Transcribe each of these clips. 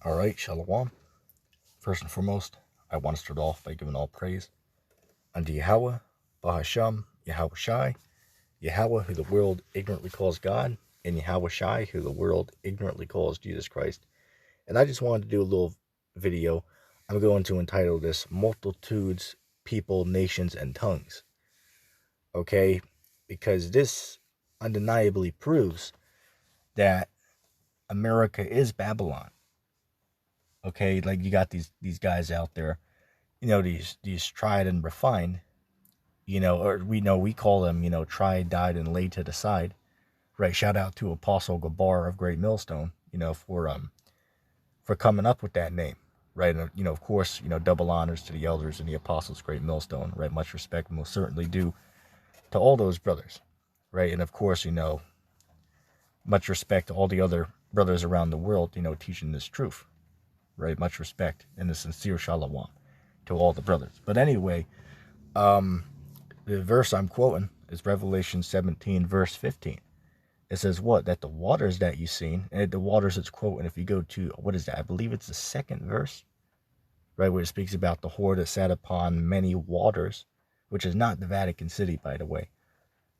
All right, Shalom. First and foremost, I want to start off by giving all praise unto Yahweh, Bahasham, Yahweh Shai, Yahweh, who the world ignorantly calls God, and Yahweh Shai, who the world ignorantly calls Jesus Christ. And I just wanted to do a little video. I'm going to entitle this Multitudes, People, Nations, and Tongues. Okay? Because this undeniably proves that America is Babylon. Okay? Like you got these guys out there, these tried and refined, or we call them, tried, died, and laid to the side. Right. Shout out to Apostle Gabar of Great Millstone, for coming up with that name. Right. And, of course, double honors to the elders and the apostles, Great Millstone. Right. Much respect, most certainly due to all those brothers. Right. And of course, much respect to all the other brothers around the world, teaching this truth. Right. Much respect and a sincere shalom to all the brothers. But anyway, the verse I'm quoting is Revelation 17, verse 15. It says what? That the waters that you've seen, and the waters it's quoting, if you go to, what is that? I believe it's the second verse, right, where it speaks about the whore that sat upon many waters, which is not the Vatican City, by the way.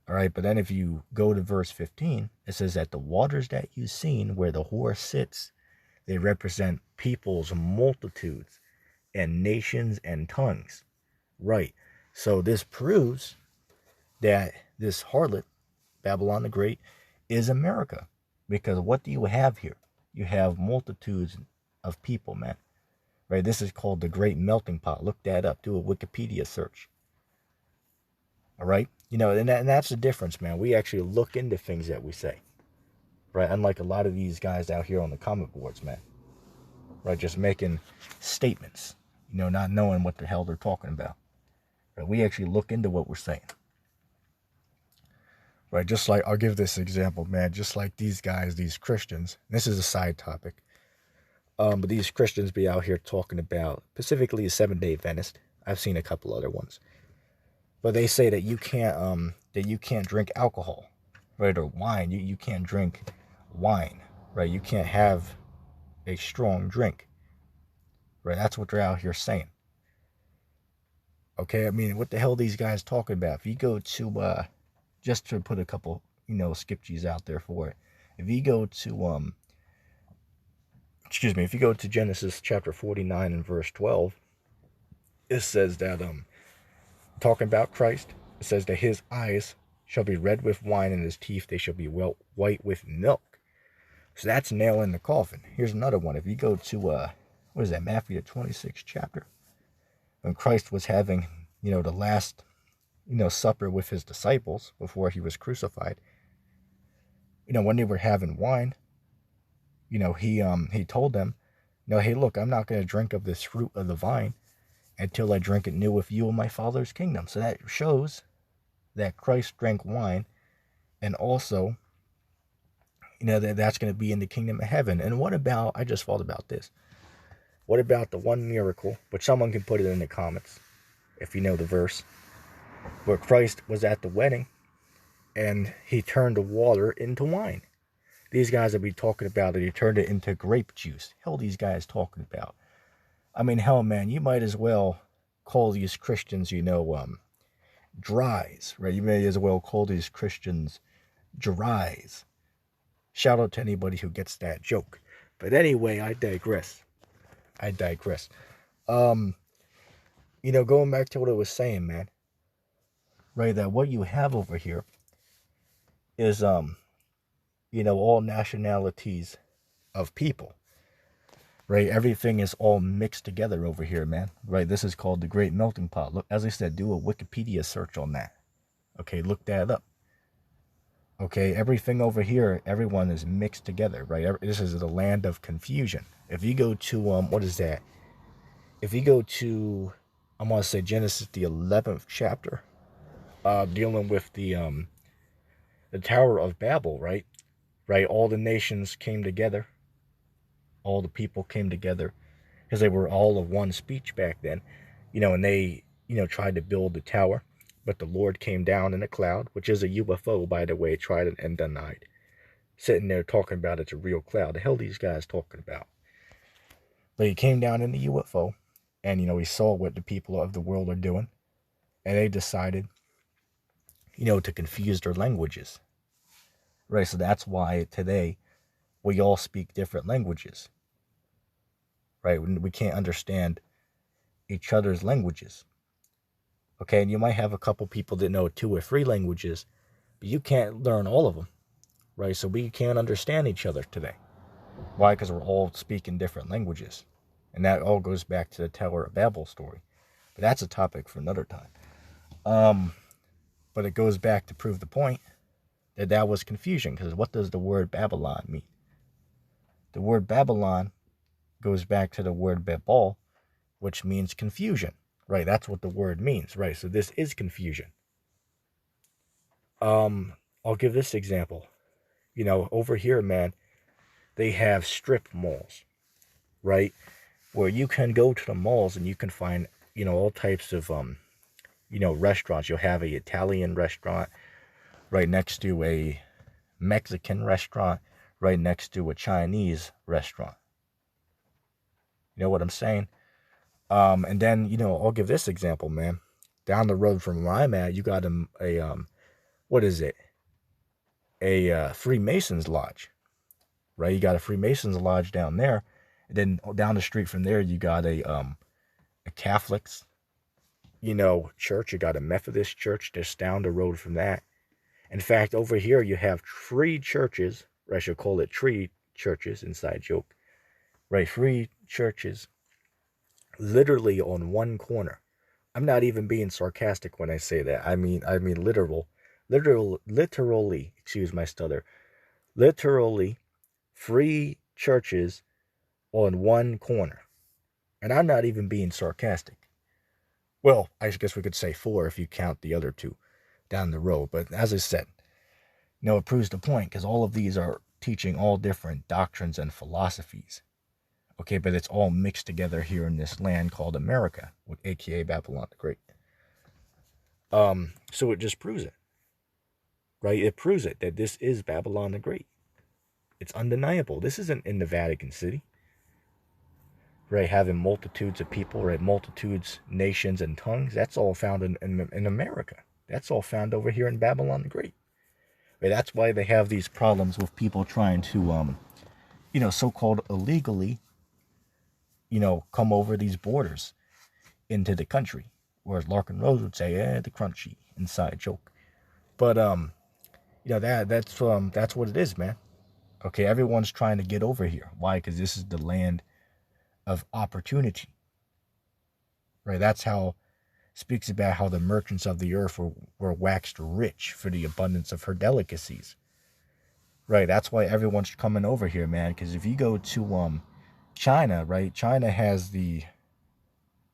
All right, but then if you go to verse 15, it says that the waters that you've seen where the whore sits, they represent peoples, multitudes, and nations and tongues. Right. So this proves that this harlot, Babylon the Great, is America. Because what do you have here? You have multitudes of people, man. Right? This is called the Great Melting Pot. Look that up. Do a Wikipedia search. All right? And that's the difference, man. We actually look into things that we say. Right? Unlike a lot of these guys out here on the comment boards, man. Right? Just making statements. Not knowing what the hell they're talking about. Right? We actually look into what we're saying. Right, just like, I'll give this example, man, just like these guys, these Christians, this is a side topic, but these Christians be out here talking about, specifically the Seventh-day Adventist. I've seen a couple other ones, but they say that you can't drink alcohol, right, or wine. You can't drink wine, right? You can't have a strong drink, right? That's what they're out here saying. Okay, I mean, what the hell are these guys talking about? If you go to just to put a couple, skipjies out there for it. If you go to, if you go to Genesis chapter 49 and verse 12, it says that, talking about Christ, it says that his eyes shall be red with wine and his teeth, they shall be white with milk. So that's nail in the coffin. Here's another one. If you go to, what is that, Matthew the 26th chapter, when Christ was having, the last supper with his disciples before he was crucified. When they were having wine, he told them, hey, look, I'm not going to drink of this fruit of the vine until I drink it new with you in my Father's kingdom. So that shows that Christ drank wine, and also, that's going to be in the kingdom of heaven. And what about, I just thought about this, what about the one miracle, but someone can put it in the comments if you know the verse, where Christ was at the wedding and he turned the water into wine. These guys will be talking about it. He turned it into grape juice. Hell, these guys talking about. I mean, hell, man, you might as well call these Christians, dries, right? You may as well call these Christians dries. Shout out to anybody who gets that joke. But anyway, I digress. Going back to what I was saying, man. Right, that what you have over here is, all nationalities of people. Right, everything is all mixed together over here, man. Right, this is called the Great Melting Pot. Look, as I said, do a Wikipedia search on that. Okay, look that up. Okay, everything over here, everyone is mixed together, right? This is the land of confusion. If you go to, what is that? If you go to, I'm going to say Genesis, the 11th chapter, dealing with the Tower of Babel, right? Right, all the nations came together. All the people came together because they were all of one speech back then, and they, tried to build the tower, but the Lord came down in a cloud, which is a UFO, by the way, tried and denied. Sitting there talking about it's a real cloud. The hell these guys talking about? But he came down in the UFO, and, he saw what the people of the world are doing, and they decided, to confuse their languages. Right, so that's why today we all speak different languages. Right, we can't understand each other's languages. Okay, and you might have a couple people that know 2 or 3 languages, but you can't learn all of them. Right, so we can't understand each other today. Why? Because we're all speaking different languages. And that all goes back to the Tower of Babel story. But that's a topic for another time. But it goes back to prove the point that was confusion. Because what does the word Babylon mean? The word Babylon goes back to the word Babel, which means confusion. Right, that's what the word means. Right, so this is confusion. I'll give this example. Over here, man, they have strip malls, right? Where you can go to the malls and you can find, all types of, restaurants. You'll have an Italian restaurant right next to a Mexican restaurant, right next to a Chinese restaurant. You know what I'm saying? And then, I'll give this example, man. Down the road from where I'm at, you got what is it? A Freemasons lodge, right? You got a Freemasons lodge down there. And then down the street from there, you got a Catholics, church. You got a Methodist church just down the road from that. In fact, over here, you have 3 churches, or I should call it 3 churches, inside joke, right? 3 churches, literally on one corner. I'm not even being sarcastic when I say that. I mean literally, excuse my stutter, literally 3 churches on one corner. And I'm not even being sarcastic. Well, I guess we could say 4 if you count the other 2 down the road. But as I said, it proves the point, because all of these are teaching all different doctrines and philosophies. Okay, but it's all mixed together here in this land called America, aka Babylon the Great. So it just proves it. Right? It proves it that this is Babylon the Great. It's undeniable. This isn't in the Vatican City. Right? Having multitudes of people, right? Multitudes, nations, and tongues. That's all found in America. That's all found over here in Babylon the Great. Right? That's why they have these problems with people trying to, so-called illegally, come over these borders into the country. Whereas Larkin Rose would say, the crunchy inside joke. But, that's what it is, man. Okay, everyone's trying to get over here. Why? Because this is the land of opportunity. Right? That's how speaks about how the merchants of the earth were waxed rich for the abundance of her delicacies. Right? That's why everyone's coming over here, man. Because if you go to China, right? China has the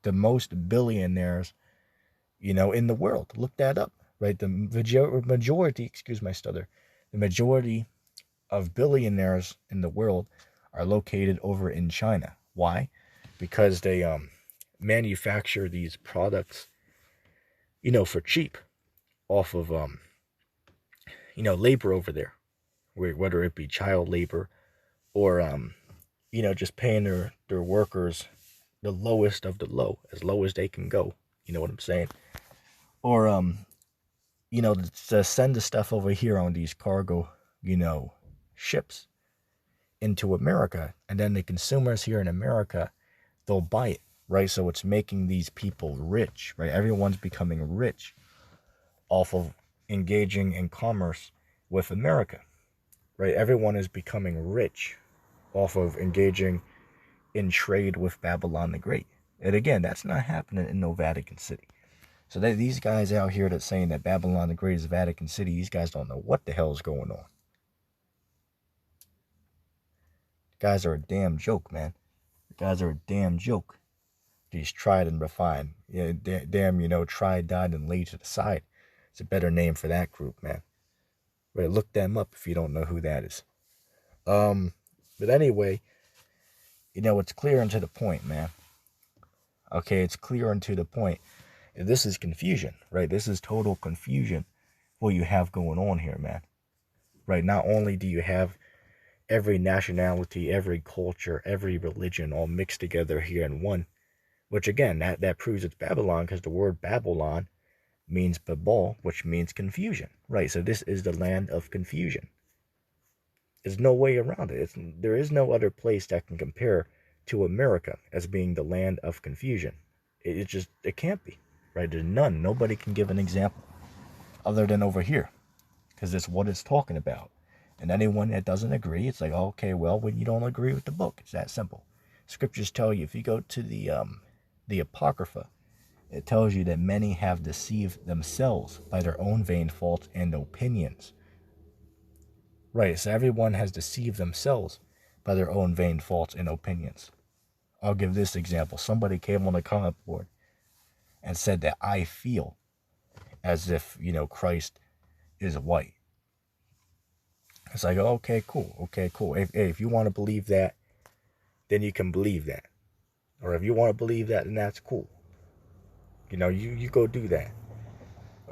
most billionaires, in the world. Look that up. Right? The majority, excuse my stutter, the majority of billionaires in the world are located over in China. Why? Because they manufacture these products, for cheap off of, labor over there, whether it be child labor or, just paying their workers the lowest of the low, as low as they can go. You know what I'm saying? Or, to send the stuff over here on these cargo, ships into America, and then the consumers here in America, they'll buy it, right? So it's making these people rich, right? Everyone's becoming rich off of engaging in commerce with America, right? Everyone is becoming rich off of engaging in trade with Babylon the Great. And again, that's not happening in no Vatican City. So these guys out here that's saying that Babylon the Great is Vatican City, these guys don't know what the hell is going on. Guys are a damn joke, man. Guys are a damn joke. These tried and refined. Yeah, damn, tried, died, and laid to the side. It's a better name for that group, man. But look them up if you don't know who that is. But anyway, it's clear and to the point, man. Okay, it's clear and to the point. This is confusion, right? This is total confusion what you have going on here, man. Right? Not only do you have, every nationality, every culture, every religion all mixed together here in one. Which again, that proves it's Babylon, because the word Babylon means Babel, which means confusion. Right, so this is the land of confusion. There's no way around it. There is no other place that can compare to America as being the land of confusion. It can't be. Right, there's none. Nobody can give an example other than over here, because it's what it's talking about. And anyone that doesn't agree, it's like, okay, well, when you don't agree with the book, it's that simple. Scriptures tell you, if you go to the Apocrypha, it tells you that many have deceived themselves by their own vain faults and opinions. Right, so everyone has deceived themselves by their own vain faults and opinions. I'll give this example. Somebody came on the comment board and said that I feel as if, Christ is white. It's like, okay, cool. If you want to believe that, then you can believe that. Or if you want to believe that, then that's cool. You go do that.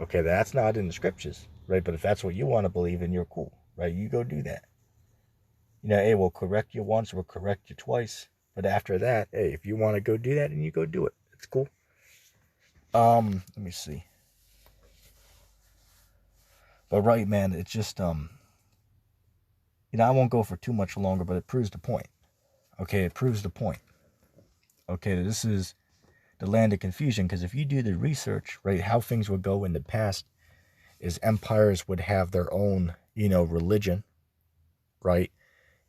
Okay, that's not in the scriptures, right? But if that's what you want to believe, then you're cool, right? You go do that. Hey, we'll correct you once, we'll correct you twice. But after that, hey, if you want to go do that, then you go do it. It's cool. Let me see. But right, man, it's just, I won't go for too much longer, but it proves the point. Okay, it proves the point. Okay, this is the land of confusion, because if you do the research, right, how things would go in the past is empires would have their own, religion, right,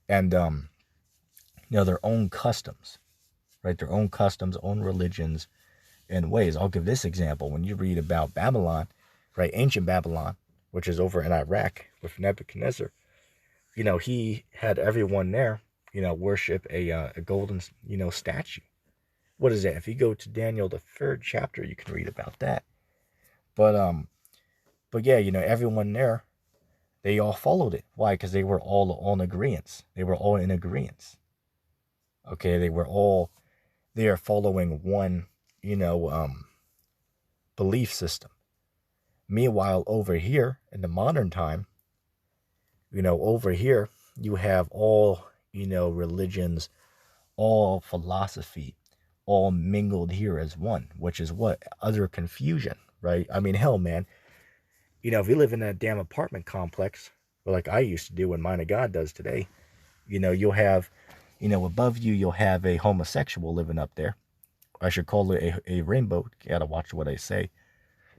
and, their own customs, right, their own customs, own religions, and ways. I'll give this example. When you read about Babylon, right, ancient Babylon, which is over in Iraq with Nebuchadnezzar, he had everyone there, worship a golden, statue. What is that? If you go to Daniel, the 3rd chapter, you can read about that. But yeah, everyone there, they all followed it. Why? Because they were all in agreement. They were all in agreement. Okay, they are following one, belief system. Meanwhile, over here in the modern time, over here, you have all, religions, all philosophy, all mingled here as one, which is what? Utter confusion, right? I mean, hell, man. If you live in a damn apartment complex, like I used to do and Mind of God does today, you'll have, above you, you'll have a homosexual living up there. I should call it a rainbow. You gotta watch what I say.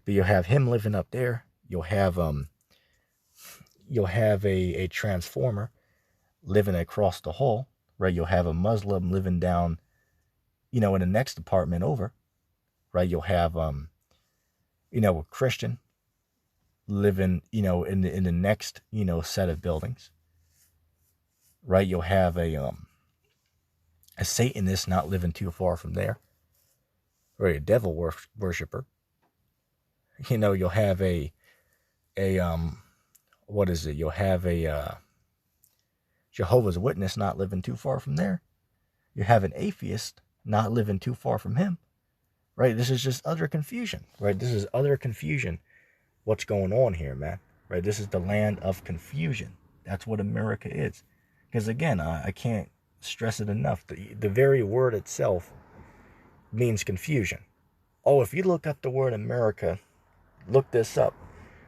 But you'll have him living up there. You'll have a transformer living across the hall, right? You'll have a Muslim living down, in the next apartment over, right? You'll have a Christian living, in the next, set of buildings, right? You'll have a Satanist not living too far from there, right? A devil worshiper. You'll have what is it? You'll have a Jehovah's Witness not living too far from there. You have an atheist not living too far from him, right? This is just utter confusion, right? This is utter confusion. What's going on here, man? Right? This is the land of confusion. That's what America is. Because again, I can't stress it enough. The very word itself means confusion. Oh, if you look up the word America, look this up.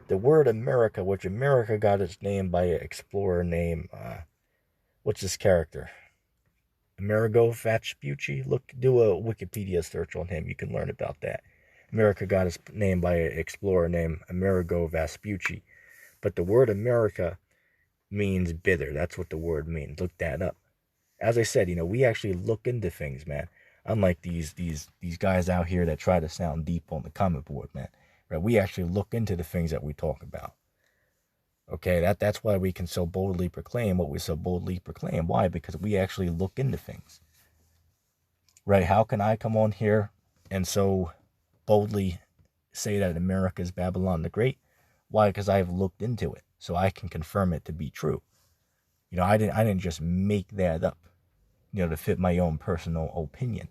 The word America, which America got its name by an explorer named, what's this character? Amerigo Vespucci. Do a Wikipedia search on him. You can learn about that. America got its name by an explorer named Amerigo Vespucci. But the word America means bitter. That's what the word means. Look that up. As I said, we actually look into things, man. Unlike these guys out here that try to sound deep on the comment board, man. Right? We actually look into the things that we talk about. Okay, that's why we can so boldly proclaim what we so boldly proclaim. Why? Because we actually look into things. Right? How can I come on here and so boldly say that America is Babylon the Great? Why? Because I've looked into it, so I can confirm it to be true. I didn't just make that up, to fit my own personal opinion.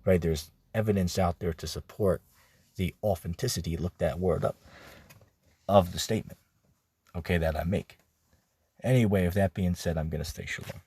Right? There's evidence out there to support the authenticity, look that word up, of the statement, okay, that I make. Anyway, with that being said, I'm going to stay shalom.